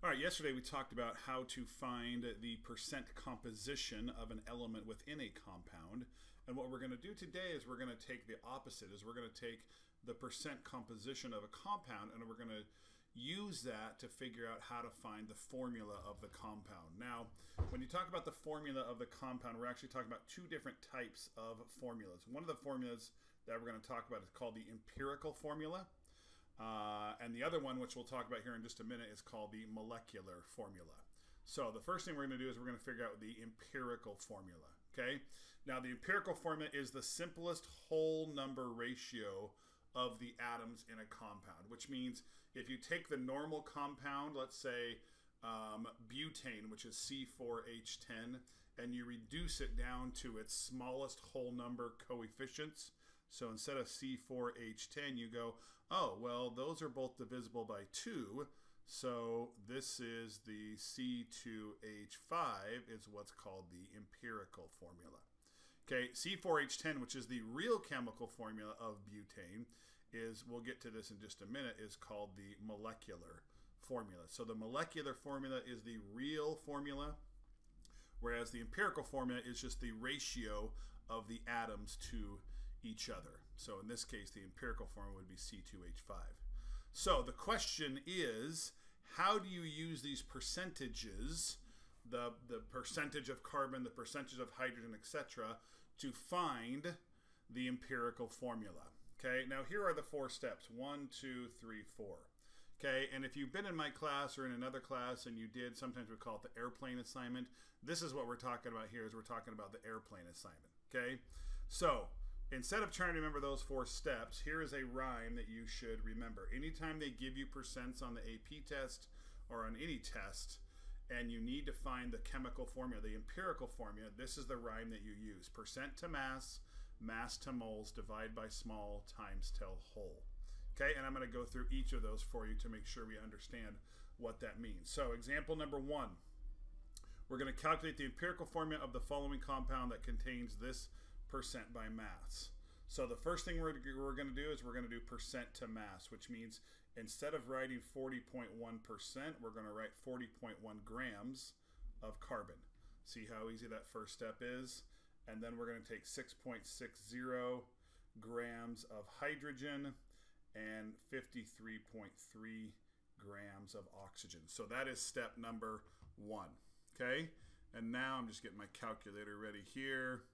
All right, yesterday we talked about how to find the percent composition of an element within a compound. And what we're going to do today is we're going to take the opposite, is we're going to take the percent composition of a compound and we're going to use that to figure out how to find the formula of the compound. Now, when you talk about the formula of the compound, we're actually talking about two different types of formulas. One of the formulas that we're going to talk about is called the empirical formula. And the other one, which we'll talk about here in just a minute, is called the molecular formula. So the first thing we're going to do is we're going to figure out the empirical formula. Okay. Now the empirical formula is the simplest whole number ratio of the atoms in a compound, which means if you take the normal compound, let's say butane, which is C4H10, and you reduce it down to its smallest whole number coefficients. So instead of C4H10, you go, oh, well, those are both divisible by 2. So this is the C2H5 is what's called the empirical formula. Okay, C4H10, which is the real chemical formula of butane, is, we'll get to this in just a minute, is called the molecular formula. So the molecular formula is the real formula, whereas the empirical formula is just the ratio of the atoms to each other. So in this case, the empirical formula would be C2H5. So the question is, how do you use these percentages, the percentage of carbon, the percentage of hydrogen, etc., to find the empirical formula? Okay, now here are the 4 steps. 1, 2, 3, 4. Okay, and if you've been in my class or in another class and you did, sometimes we call it the airplane assignment. This is what we're talking about here, is we're talking about the airplane assignment. Okay, so instead of trying to remember those 4 steps, here is a rhyme that you should remember. Anytime they give you percents on the AP test or on any test, and you need to find the chemical formula, the empirical formula, this is the rhyme that you use. Percent to mass, mass to moles, divide by small, times till whole. Okay, and I'm going to go through each of those for you to make sure we understand what that means. So example number 1, we're going to calculate the empirical formula of the following compound that contains this percent by mass. So the first thing we're going to do is we're going to do percent to mass, which means instead of writing 40.1%, we're going to write 40.1 grams of carbon. See how easy that first step is? And then we're going to take 6.60 grams of hydrogen and 53.3 grams of oxygen. So that is step number 1. Okay? And now I'm just getting my calculator ready here.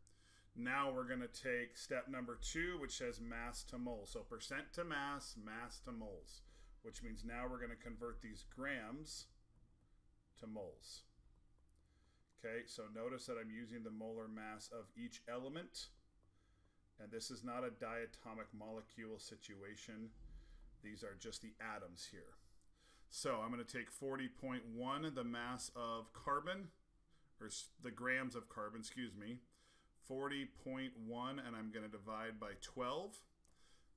Now we're going to take step number 2, which says mass to moles. So percent to mass, mass to moles, which means now we're going to convert these grams to moles. Okay, so notice that I'm using the molar mass of each element. And this is not a diatomic molecule situation. These are just the atoms here. So I'm going to take 40.1, the mass of carbon, or the grams of carbon, excuse me, 40.1, and I'm going to divide by 12,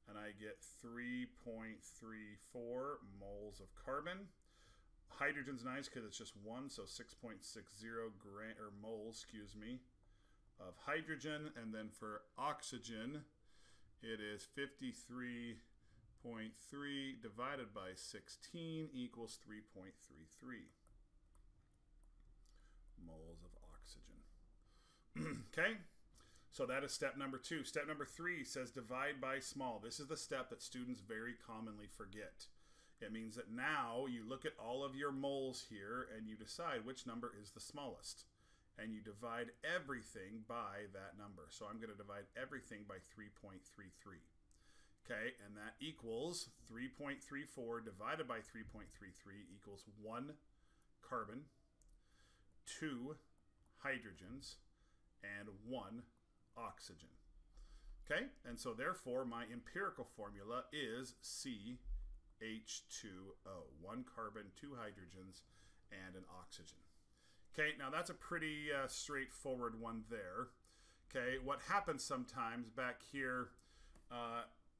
and I get 3.34 moles of carbon. Hydrogen's nice because it's just 1, so 6.60 moles, excuse me, of hydrogen. And then for oxygen, it is 53.3 divided by 16 equals 3.33 moles of oxygen. Okay, so that is step number 2. Step number 3 says divide by small. This is the step that students very commonly forget. It means that now you look at all of your moles here and you decide which number is the smallest. And you divide everything by that number. So I'm going to divide everything by 3.33. Okay, and that equals 3.34 divided by 3.33 equals 1 carbon, 2 hydrogens, and 1 oxygen. Okay, and so therefore my empirical formula is CH2O, 1 carbon, 2 hydrogens, and an oxygen. Okay, now that's a pretty straightforward one there. Okay, what happens sometimes back here,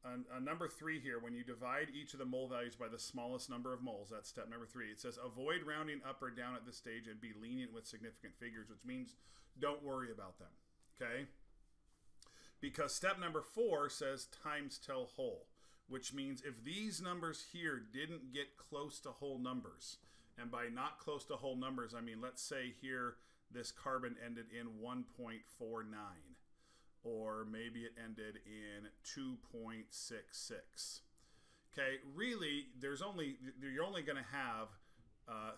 on number 3 here, when you divide each of the mole values by the smallest number of moles, that's step number 3, it says avoid rounding up or down at this stage and be lenient with significant figures, which means don't worry about them. Okay, because step number 4 says times till whole, which means if these numbers here didn't get close to whole numbers, And by not close to whole numbers, I mean, let's say here this carbon ended in 1.49, or maybe it ended in 2.66. Okay, really, you're only going to have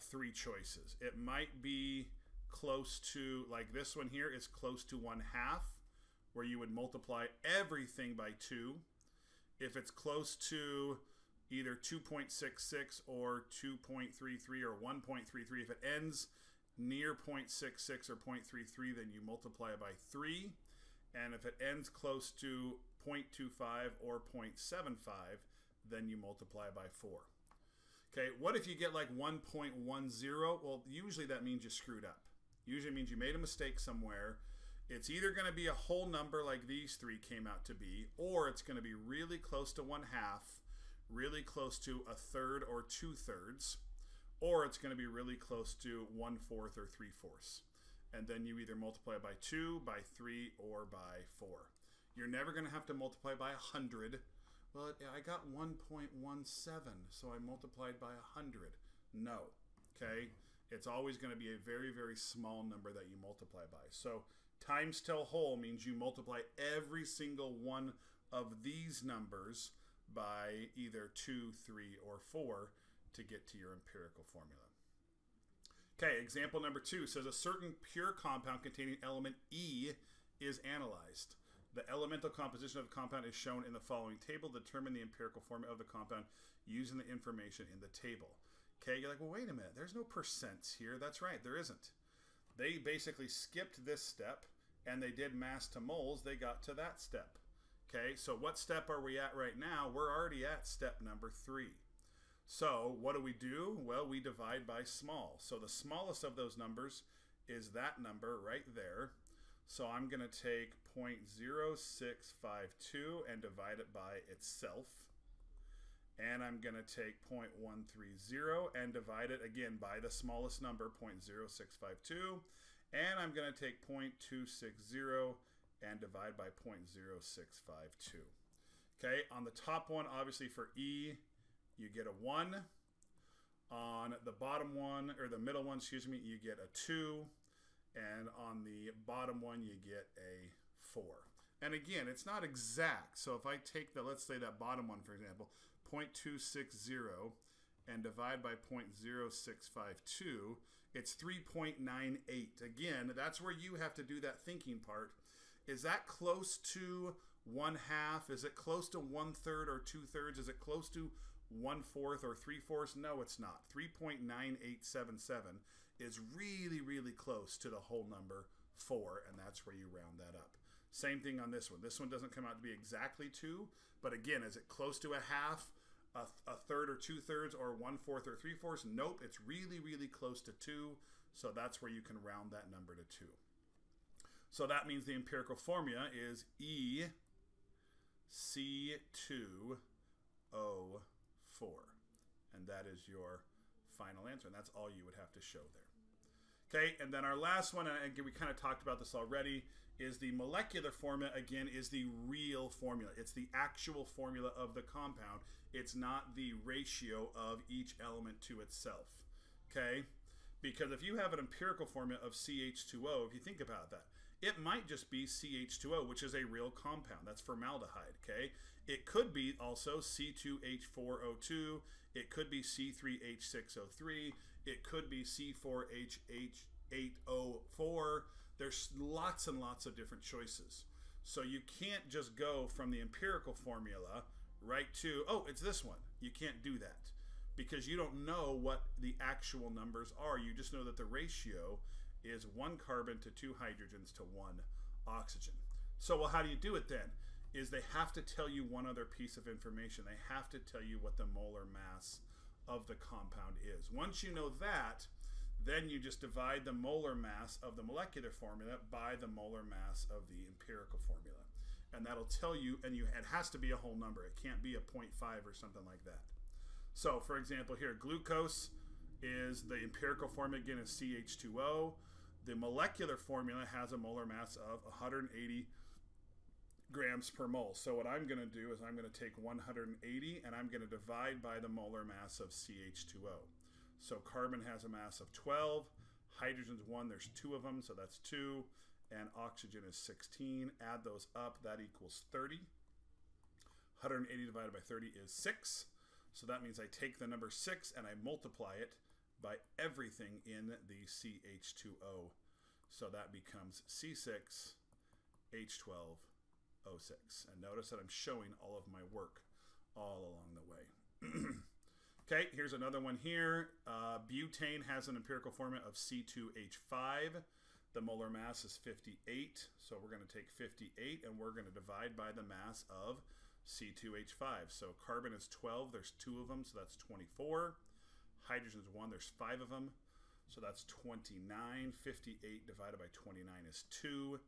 three choices. It might be close to, like this one here is close to 1/2, where you would multiply everything by 2. If it's close to either 2.66 or 2.33 or 1.33, if it ends near 0.66 or 0.33, then you multiply it by 3. And if it ends close to 0.25 or 0.75, then you multiply by 4. Okay, what if you get like 1.10? Well, usually that means you screwed up. Usually means you made a mistake somewhere. It's either going to be a whole number like these three came out to be, or it's going to be really close to 1/2, really close to 1/3 or 2/3, or it's going to be really close to 1/4 or 3/4. And then you either multiply by 2, by 3, or by 4. You're never going to have to multiply by 100. Well, I got 1.17, so I multiplied by 100. No, okay? It's always going to be a very, very small number that you multiply by. So times till whole means you multiply every single one of these numbers by either 2, 3, or 4 to get to your empirical formula. Okay, example number 2 says a certain pure compound containing element E is analyzed. The elemental composition of the compound is shown in the following table. Determine the empirical formula of the compound using the information in the table. Okay, you're like, well, wait a minute. There's no percents here. That's right, there isn't. They basically skipped this step, and they did mass to moles. They got to that step. Okay, so what step are we at right now? We're already at step number 3. So what do? Well, we divide by small. So the smallest of those numbers is that number right there. So I'm going to take 0.0652 and divide it by itself. And I'm going to take 0.130 and divide it again by the smallest number, 0.0652. And I'm going to take 0.260 and divide by 0.0652. Okay, on the top one, obviously for E, you get a 1. On the bottom one, or the middle one, excuse me, you get a 2. And on the bottom one, you get a 4. And again, it's not exact. So if I take let's say that bottom one, for example, 0.260 and divide by 0.0652, it's 3.98. Again, that's where you have to do that thinking part. Is that close to 1/2? Is it close to 1/3 or 2/3? Is it close to 1/4 or 3/4? No, it's not. 3.9877 is really, really close to the whole number 4, and that's where you round that up. Same thing on this one. This one doesn't come out to be exactly 2, but again, is it close to 1/2, 1/3 or 2/3, or 1/4 or 3/4? Nope, it's really, really close to 2, so that's where you can round that number to 2. So that means the empirical formula is EC2O4, and that is your final answer, and that's all you would have to show there. Okay, and then our last one, and again, we kind of talked about this already, is the molecular formula. Again, is the real formula. It's the actual formula of the compound. It's not the ratio of each element to itself. Okay, because if you have an empirical formula of CH2O, if you think about that, it might just be CH2O, which is a real compound. That's formaldehyde, okay? It could be also C2H4O2. It could be C3H6O3. It could be C4H8O4. There's lots and lots of different choices. So you can't just go from the empirical formula right to, oh, it's this one. You can't do that because you don't know what the actual numbers are. You just know that the ratio is 1 carbon to 2 hydrogens to 1 oxygen. So, well, how do you do it then? Is they have to tell you one other piece of information. They have to tell you what the molar mass of the compound is. Once you know that, then you just divide the molar mass of the molecular formula by the molar mass of the empirical formula. And that'll tell you, and it has to be a whole number. It can't be a 0.5 or something like that. So, for example, here, glucose is the empirical formula, again, is CH2O. The molecular formula has a molar mass of 180 grams per mole. So what I'm going to do is I'm going to take 180 and I'm going to divide by the molar mass of CH2O. So carbon has a mass of 12. Hydrogen's 1. There's 2 of them, so that's 2. And oxygen is 16. Add those up. That equals 30. 180 divided by 30 is 6. So that means I take the number 6 and I multiply it by everything in the CH2O. So that becomes C6H12O6. And notice that I'm showing all of my work all along the way. Okay, here's another one here. Butane has an empirical formula of C2H5. The molar mass is 58. So we're going to take 58 and we're going to divide by the mass of C2H5. So carbon is 12. There's 2 of them, so that's 24. Hydrogen's 1. There's 5 of them, so that's 29. 58 divided by 29 is 2.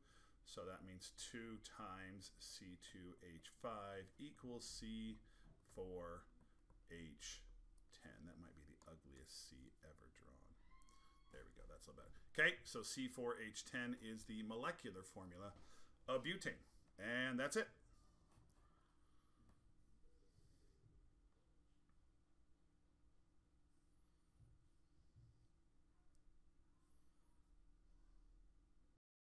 So that means 2 times C2H5 equals C4H10. That might be the ugliest C ever drawn. There we go. That's a little better. Okay, so C4H10 is the molecular formula of butane. And that's it.